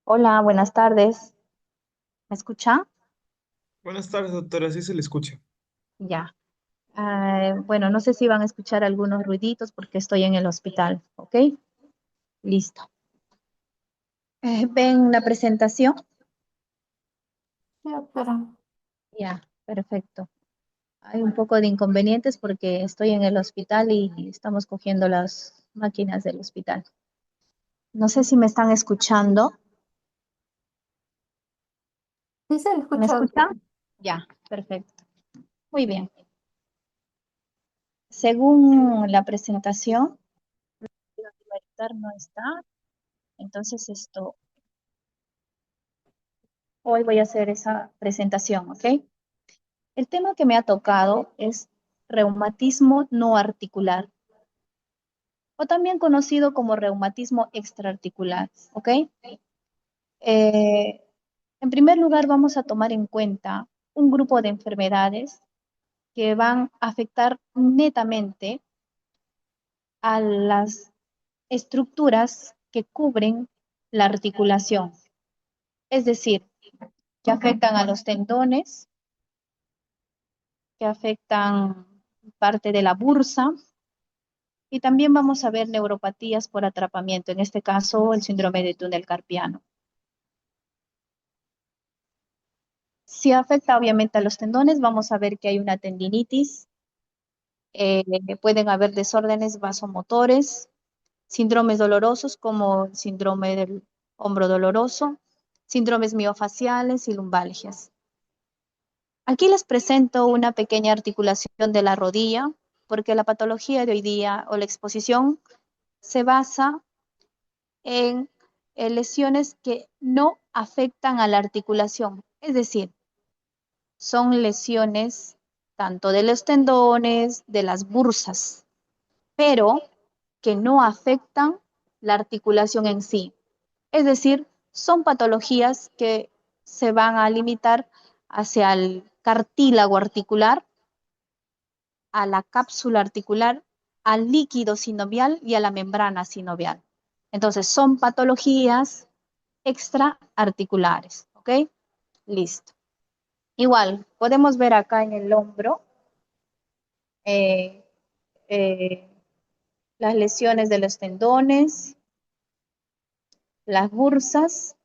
Hola, buenas tardes. ¿Me escucha? Buenas tardes, doctora. Sí se le escucha. Ya. Bueno, no sé si van a escuchar algunos ruiditos porque estoy en el hospital, ¿ok? Listo. ¿Ven la presentación? Sí, doctora. Ya, perfecto. Hay un poco de inconvenientes porque estoy en el hospital y estamos cogiendo las máquinas del hospital. No sé si me están escuchando. Sí se le ¿Me escucha, doctora. escuchan? Ya, perfecto. Muy bien. Según la presentación, el director no está, entonces hoy voy a hacer esa presentación, ¿ok? El tema que me ha tocado es reumatismo no articular, o también conocido como reumatismo extraarticular, ¿ok? Eh, en primer lugar, vamos a tomar en cuenta un grupo de enfermedades que van a afectar netamente a las estructuras que cubren la articulación, es decir, que afectan a los tendones, que afectan parte de la bursa, y también vamos a ver neuropatías por atrapamiento, en este caso el síndrome de túnel carpiano. Si afecta obviamente a los tendones, vamos a ver que hay una tendinitis, eh, pueden haber desórdenes vasomotores, síndromes dolorosos como el síndrome del hombro doloroso, síndromes miofaciales y lumbalgias. Aquí les presento una pequeña articulación de la rodilla, porque la patología de hoy día o la exposición se basa en lesiones que no afectan a la articulación, es decir, son lesiones tanto de los tendones, de las bursas, pero que no afectan la articulación en sí. Es decir, son patologías que se van a limitar hacia el cartílago articular, a la cápsula articular, al líquido sinovial y a la membrana sinovial. Entonces, son patologías extraarticulares, ¿ok? Listo. Igual, podemos ver acá en el hombro eh, eh, las lesiones de los tendones, las bursas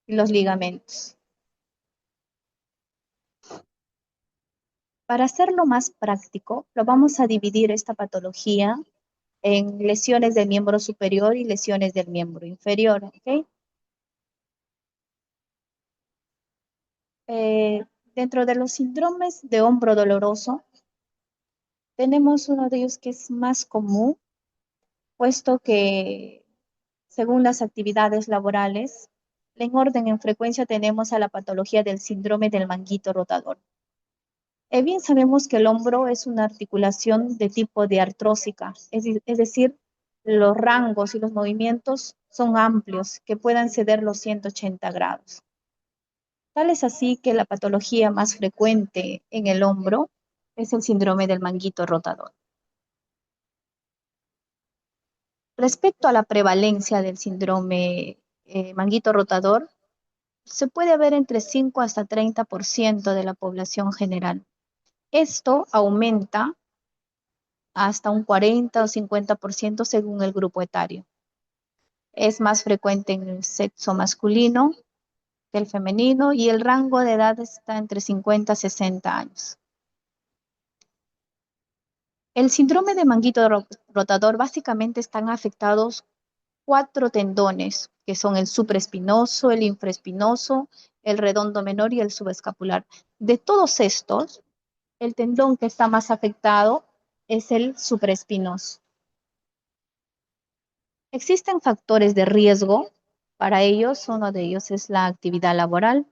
y los ligamentos. Para hacerlo más práctico, lo vamos a dividir esta patología en lesiones del miembro superior y lesiones del miembro inferior, ¿ok? Eh, Dentro de los síndromes de hombro doloroso, tenemos uno de ellos que es más común, puesto que según las actividades laborales, en orden en frecuencia tenemos a la patología del síndrome del manguito rotador. Bien sabemos que el hombro es una articulación de tipo de artrósica, es decir, los rangos y los movimientos son amplios, que puedan ceder los 180 grados. Tal es así que la patología más frecuente en el hombro es el síndrome del manguito rotador. Respecto a la prevalencia del síndrome manguito rotador, se puede ver entre 5 hasta 30% de la población general. Esto aumenta hasta un 40 o 50% según el grupo etario. Es más frecuente en el sexo masculino que el femenino y el rango de edad está entre 50 y 60 años. El síndrome de manguito rotador básicamente están afectados cuatro tendones, que son el supraespinoso, el infraespinoso, el redondo menor y el subescapular. De todos estos, el tendón que está más afectado es el supraespinoso. Existen factores de riesgo para ellos, uno de ellos es la actividad laboral.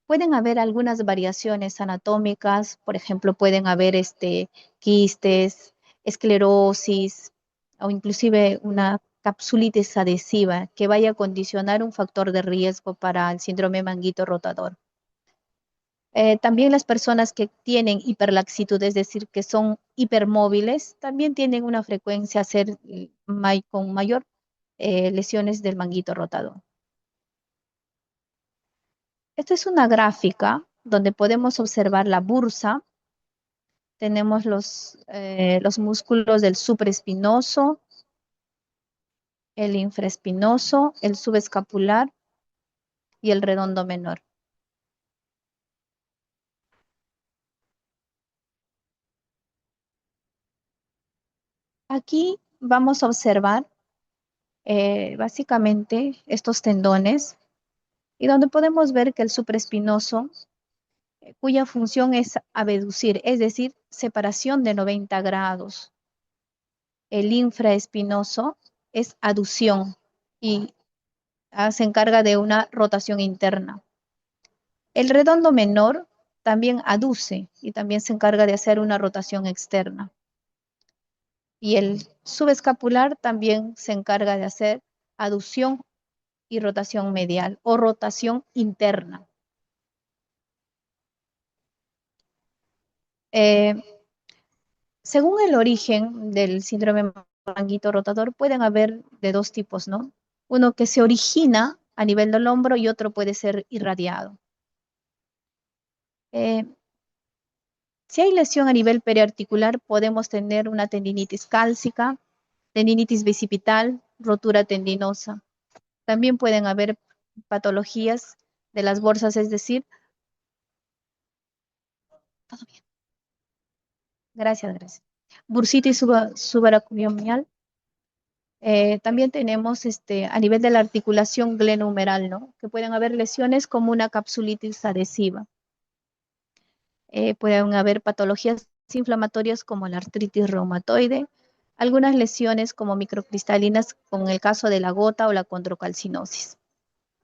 Pueden haber algunas variaciones anatómicas, por ejemplo, pueden haber quistes, esclerosis o inclusive una capsulitis adhesiva que vaya a condicionar un factor de riesgo para el síndrome manguito rotador. También las personas que tienen hiperlaxitud, es decir, que son hipermóviles, también tienen una frecuencia con mayor lesiones del manguito rotador. Esta es una gráfica donde podemos observar la bursa. Tenemos los músculos del supraespinoso, el infraespinoso, el subescapular y el redondo menor. Aquí vamos a observar básicamente estos tendones y donde podemos ver que el supraespinoso, cuya función es abducir, es decir, separación de 90 grados. El infraespinoso es aducción y se encarga de una rotación interna. El redondo menor también aduce y también se encarga de hacer una rotación externa. Y el subescapular también se encarga de hacer aducción y rotación medial o rotación interna. Eh, Según el origen del síndrome manguito rotador, pueden haber de dos tipos, ¿no? Uno que se origina a nivel del hombro y otro puede ser irradiado. Eh, si hay lesión a nivel periarticular, podemos tener una tendinitis cálcica, tendinitis bicipital, rotura tendinosa. También pueden haber patologías de las bolsas, es decir, todo bien. Gracias. Bursitis subaraciomial. También tenemos a nivel de la articulación glenohumeral, ¿no? Que pueden haber lesiones como una capsulitis adhesiva. Pueden haber patologías inflamatorias como la artritis reumatoide, algunas lesiones como microcristalinas, como en el caso de la gota o la condrocalcinosis.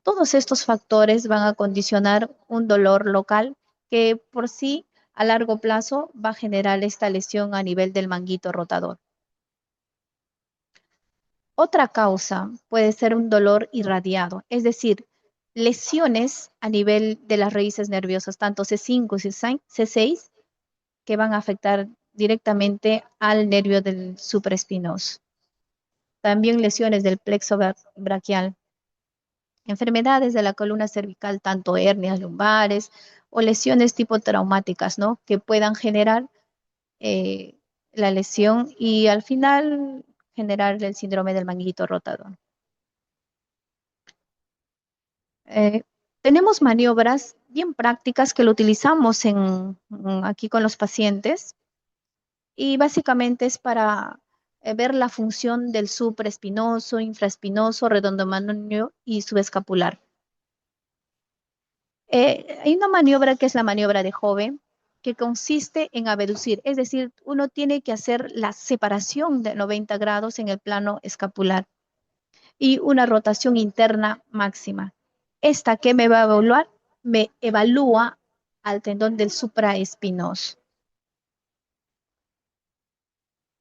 Todos estos factores van a condicionar un dolor local que por sí a largo plazo va a generar esta lesión a nivel del manguito rotador. Otra causa puede ser un dolor irradiado, es decir, lesiones a nivel de las raíces nerviosas, tanto C5 y C6, que van a afectar directamente al nervio del supraespinoso. También lesiones del plexo braquial, enfermedades de la columna cervical, tanto hernias lumbares o lesiones tipo traumáticas, ¿no? Que puedan generar eh, la lesión y al final generar el síndrome del manguito rotador. Eh, Tenemos maniobras bien prácticas que lo utilizamos aquí con los pacientes y básicamente es para ver la función del supraespinoso, infraespinoso, redondo manonio y subescapular. Hay una maniobra que es la maniobra de Hove, que consiste en abducir, es decir, uno tiene que hacer la separación de 90 grados en el plano escapular y una rotación interna máxima. Esta que me va a evaluar, me evalúa al tendón del supraespinoso.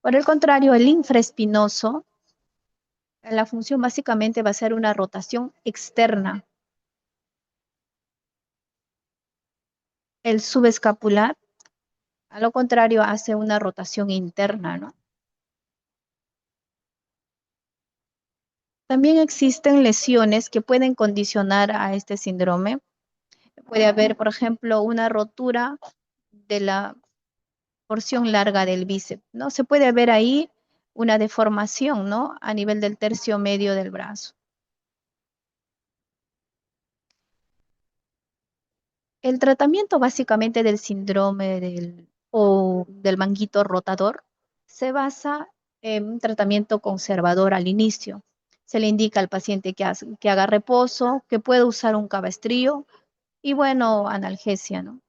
Por el contrario, el infraespinoso, la función básicamente va a ser una rotación externa. El subescapular, a lo contrario, hace una rotación interna, ¿no? También existen lesiones que pueden condicionar a este síndrome. Puede haber, por ejemplo, una rotura de la porción larga del bíceps, ¿no? Se puede ver ahí una deformación, ¿no? A nivel del tercio medio del brazo. El tratamiento básicamente del síndrome o del manguito rotador se basa en un tratamiento conservador al inicio. Se le indica al paciente que haga reposo, que pueda usar un cabestrillo y bueno, analgesia, ¿no?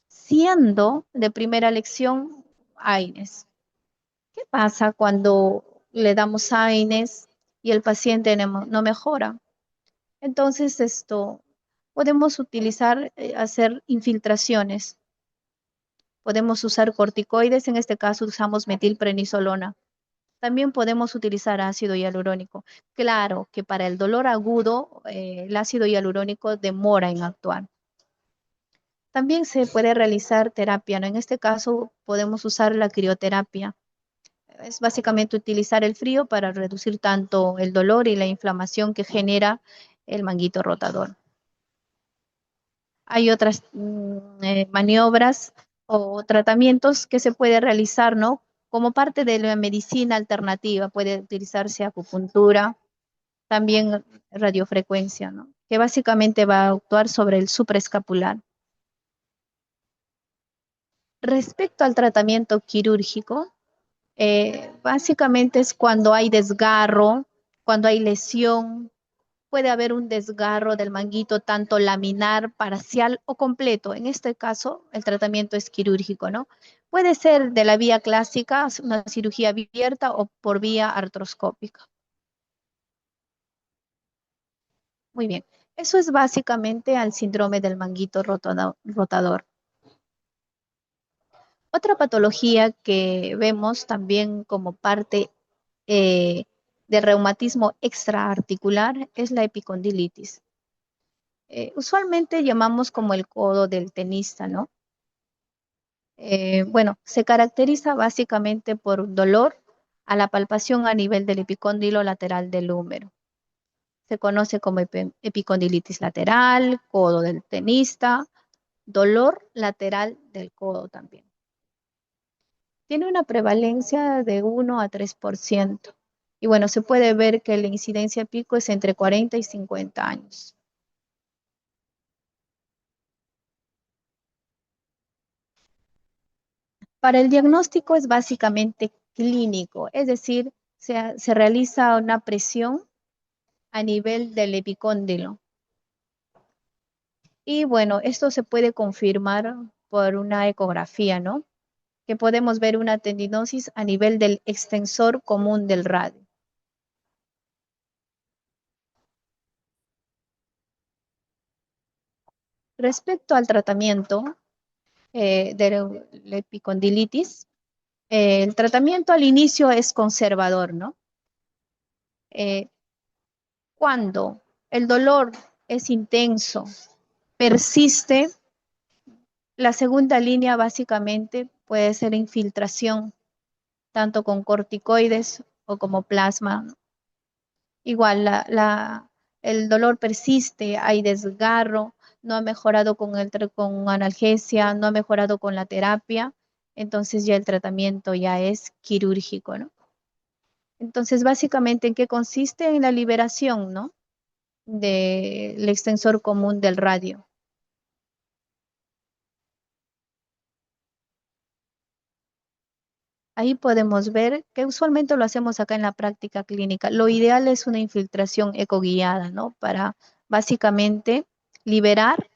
Siendo de primera elección AINES. ¿Qué pasa cuando le damos AINES y el paciente no mejora? Entonces podemos utilizar, hacer infiltraciones. Podemos usar corticoides, en este caso usamos metilprednisolona. También podemos utilizar ácido hialurónico. Claro que para el dolor agudo, el ácido hialurónico demora en actuar. También se puede realizar terapia, ¿no? En este caso podemos usar la crioterapia. Es básicamente utilizar el frío para reducir tanto el dolor y la inflamación que genera el manguito rotador. Hay otras maniobras o tratamientos que se puede realizar, ¿no? Como parte de la medicina alternativa, puede utilizarse acupuntura, también radiofrecuencia, ¿no? Que básicamente va a actuar sobre el supraescapular. Respecto al tratamiento quirúrgico, básicamente es cuando hay desgarro, cuando hay lesión, puede haber un desgarro del manguito tanto laminar, parcial o completo. En este caso, el tratamiento es quirúrgico, ¿no? Puede ser de la vía clásica, una cirugía abierta o por vía artroscópica. Muy bien. Eso es básicamente al síndrome del manguito rotador. Otra patología que vemos también como parte eh, del reumatismo extraarticular es la epicondilitis. Usualmente llamamos como el codo del tenista, ¿no? Bueno, se caracteriza básicamente por dolor a la palpación a nivel del epicóndilo lateral del húmero. Se conoce como epicondilitis lateral, codo del tenista, dolor lateral del codo también. Tiene una prevalencia de 1 a 3%. Y bueno, se puede ver que la incidencia pico es entre 40 y 50 años. Para el diagnóstico es básicamente clínico, es decir, se realiza una presión a nivel del epicóndilo. Y bueno, esto se puede confirmar por una ecografía, ¿no? Que podemos ver una tendinosis a nivel del extensor común del radio. Respecto al tratamiento de la epicondilitis, el tratamiento al inicio es conservador, ¿no? Eh, Cuando el dolor es intenso, persiste, la segunda línea básicamente puede ser infiltración, tanto con corticoides o como plasma. Igual, el dolor persiste, hay desgarro, no ha mejorado con analgesia, no ha mejorado con la terapia, entonces ya el tratamiento ya es quirúrgico, ¿no? Entonces, básicamente, ¿en qué consiste? En la liberación, ¿no? Del extensor común del radio. Ahí podemos ver que usualmente lo hacemos acá en la práctica clínica. Lo ideal es una infiltración ecoguiada, ¿no? Para básicamente liberar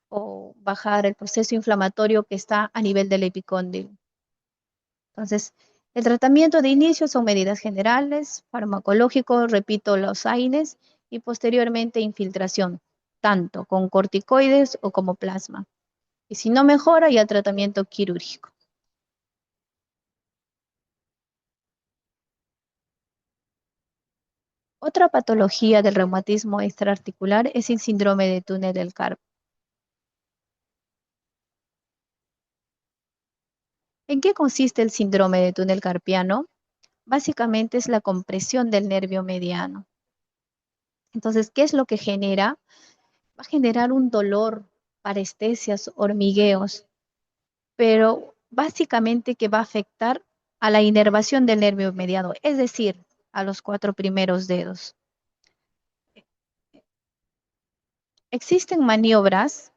o bajar el proceso inflamatorio que está a nivel del epicóndilo. Entonces, el tratamiento de inicio son medidas generales, farmacológicos, repito, los AINES y posteriormente infiltración, tanto con corticoides o como plasma. Y si no mejora, ya tratamiento quirúrgico. Otra patología del reumatismo extraarticular es el síndrome de túnel del carpo. ¿En qué consiste el síndrome de túnel carpiano? Básicamente es la compresión del nervio mediano. Entonces, ¿qué es lo que genera? Va a generar un dolor, parestesias, hormigueos, pero básicamente que va a afectar a la inervación del nervio mediano, es decir, a los 4 primeros dedos. Existen maniobras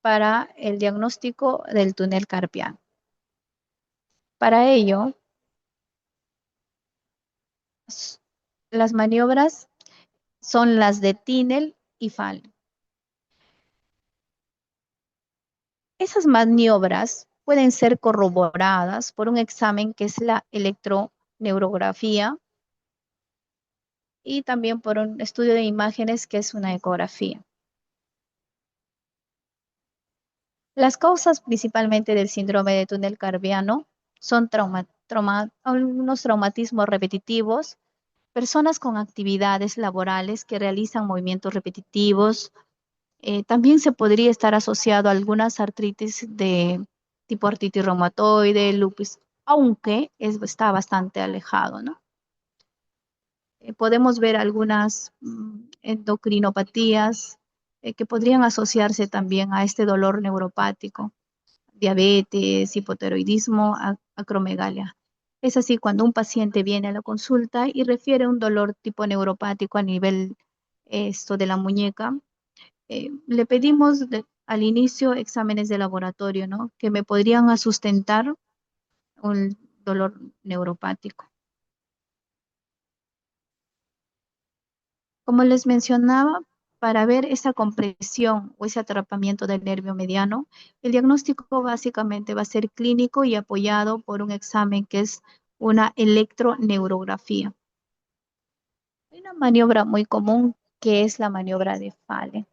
para el diagnóstico del túnel carpiano. Para ello, las maniobras son las de Tinel y Fall. Esas maniobras pueden ser corroboradas por un examen que es la electroneurografía y también por un estudio de imágenes que es una ecografía. Las causas principalmente del síndrome de túnel carpiano son algunos traumatismos repetitivos, personas con actividades laborales que realizan movimientos repetitivos. También se podría estar asociado a algunas artritis de tipo artritis reumatoide, lupus, aunque está bastante alejado, ¿no? Podemos ver algunas endocrinopatías, que podrían asociarse también a este dolor neuropático, diabetes, hipotiroidismo, acromegalia. Es así cuando un paciente viene a la consulta y refiere un dolor tipo neuropático a nivel esto de la muñeca. Le pedimos al inicio exámenes de laboratorio, ¿no? Que me podrían sustentar un dolor neuropático. Como les mencionaba, para ver esa compresión o ese atrapamiento del nervio mediano, el diagnóstico básicamente va a ser clínico y apoyado por un examen que es una electroneurografía. Hay una maniobra muy común que es la maniobra de Fale.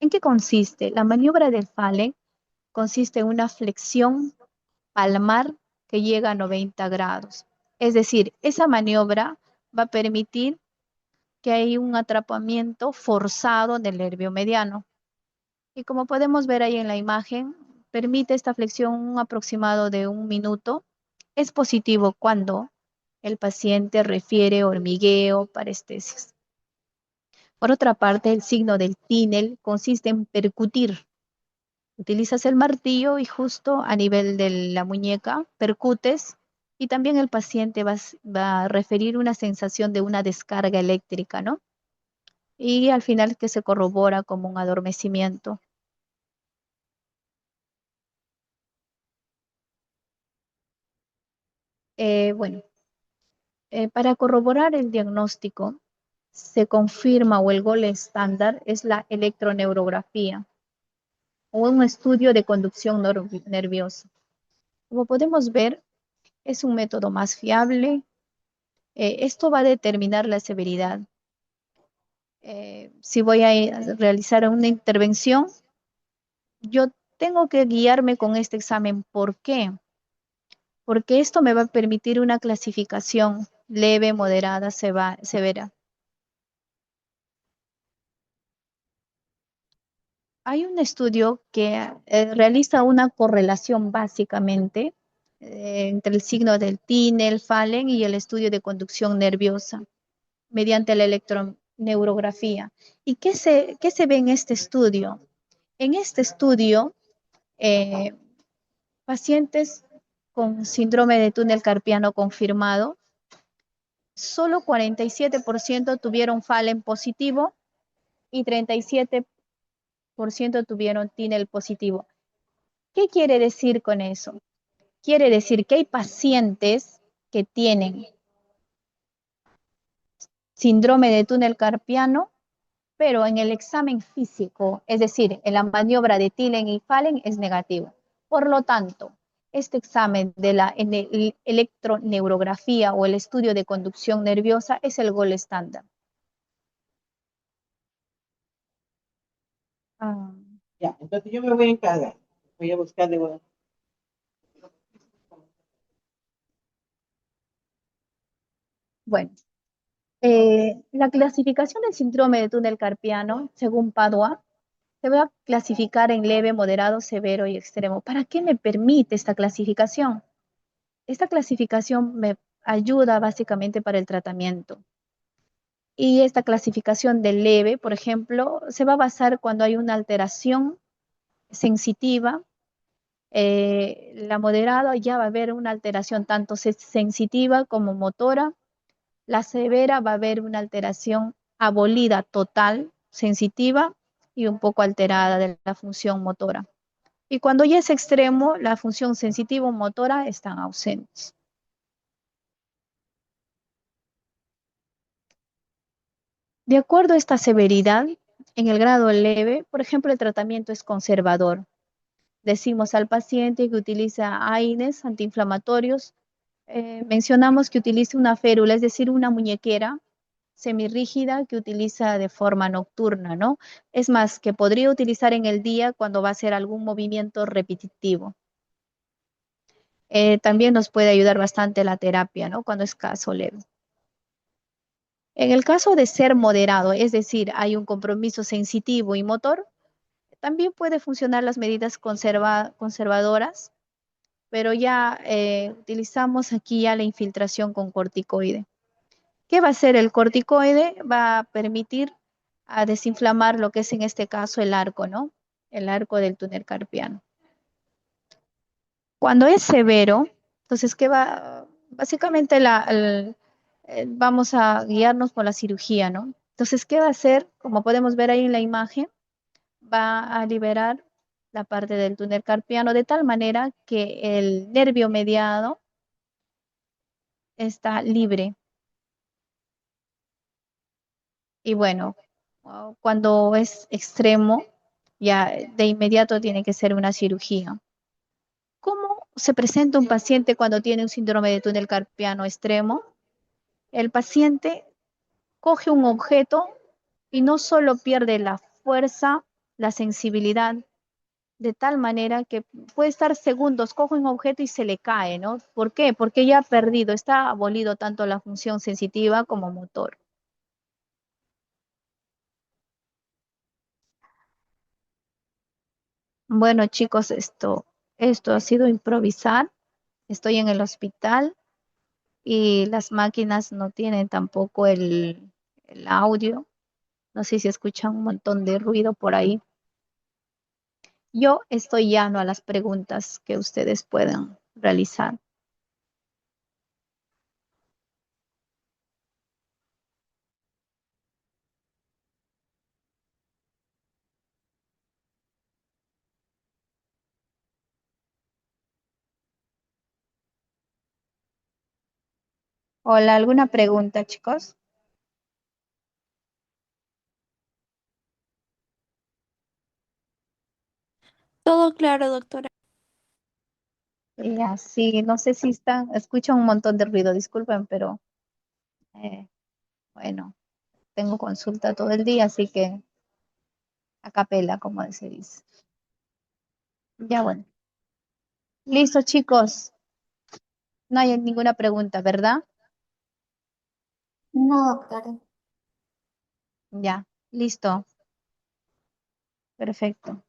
¿En qué consiste? La maniobra de Fale consiste en una flexión palmar que llega a 90 grados. Es decir, esa maniobra va a permitir que hay un atrapamiento forzado del nervio mediano. Y como podemos ver ahí en la imagen, permite esta flexión un aproximado de 1 minuto. Es positivo cuando el paciente refiere hormigueo, parestesias. Por otra parte, el signo del TINEL consiste en percutir. Utilizas el martillo y justo a nivel de la muñeca percutes y también el paciente va a referir una sensación de una descarga eléctrica, ¿no? Y al final que se corrobora como un adormecimiento. Bueno, para corroborar el diagnóstico, se confirma o el gol estándar es la electroneurografía o un estudio de conducción nerviosa. Como podemos ver, es un método más fiable. Esto va a determinar la severidad. Si voy a realizar una intervención, yo tengo que guiarme con este examen. ¿Por qué? Porque esto me va a permitir una clasificación leve, moderada, severa. Hay un estudio que realiza una correlación básicamente entre el signo del TINEL, FALEN y el estudio de conducción nerviosa mediante la electroneurografía. ¿Y qué se ve en este estudio? En este estudio, eh, pacientes con síndrome de túnel carpiano confirmado, solo 47% tuvieron FALEN positivo y 37% tuvieron TINEL positivo. ¿Qué quiere decir con eso? Quiere decir que hay pacientes que tienen síndrome de túnel carpiano, pero en el examen físico, es decir, en la maniobra de Tillen y Fallen es negativo. Por lo tanto, este examen de la electroneurografía o el estudio de conducción nerviosa es el gol estándar. Ah, Ya, entonces yo me voy a encargar. Voy a buscarle. bueno, la clasificación del síndrome de túnel carpiano, según Padua, se va a clasificar en leve, moderado, severo y extremo. ¿Para qué me permite esta clasificación? Esta clasificación me ayuda básicamente para el tratamiento. Y esta clasificación de leve, por ejemplo, se va a basar cuando hay una alteración sensitiva. La moderada ya va a haber una alteración tanto sensitiva como motora. La severa va a haber una alteración abolida total, sensitiva y un poco alterada de la función motora. Y cuando ya es extremo, la función sensitiva o motora están ausentes. De acuerdo a esta severidad, en el grado leve, por ejemplo, el tratamiento es conservador. Decimos al paciente que utiliza AINES, antiinflamatorios, mencionamos que utilice una férula, es decir, una muñequera semirrígida que utiliza de forma nocturna, ¿no? Es más, que podría utilizar en el día cuando va a hacer algún movimiento repetitivo. También nos puede ayudar bastante la terapia, ¿no? Cuando es caso leve. En el caso de ser moderado, es decir, hay un compromiso sensitivo y motor, también puede funcionar las medidas conservadoras, pero ya utilizamos aquí ya la infiltración con corticoide. ¿Qué va a hacer el corticoide? Va a permitir a desinflamar lo que es en este caso el arco, ¿no? El arco del túnel carpiano. Cuando es severo, entonces, ¿qué va? Básicamente vamos a guiarnos por la cirugía, ¿no? Entonces, ¿qué va a hacer? Como podemos ver ahí en la imagen, va a liberar la parte del túnel carpiano de tal manera que el nervio mediado está libre. Y bueno, cuando es extremo, ya de inmediato tiene que ser una cirugía. ¿Cómo se presenta un paciente cuando tiene un síndrome de túnel carpiano extremo? El paciente coge un objeto y no solo pierde la fuerza, la sensibilidad, de tal manera que puede estar segundos, coge un objeto y se le cae, ¿no? ¿Por qué? Porque ya ha perdido, está abolido tanto la función sensitiva como motor. Bueno, chicos, esto ha sido improvisar. Estoy en el hospital y las máquinas no tienen tampoco el audio. No sé si escuchan un montón de ruido por ahí. Yo estoy llano a las preguntas que ustedes puedan realizar. Hola, ¿alguna pregunta, chicos? Todo claro, doctora. Ya, sí, no sé si escuchan un montón de ruido, disculpen, pero eh, bueno, tengo consulta todo el día, así que a capela, como se dice. Ya, bueno. Listo, chicos. No hay ninguna pregunta, ¿verdad? No, doctora. Ya, listo. Perfecto.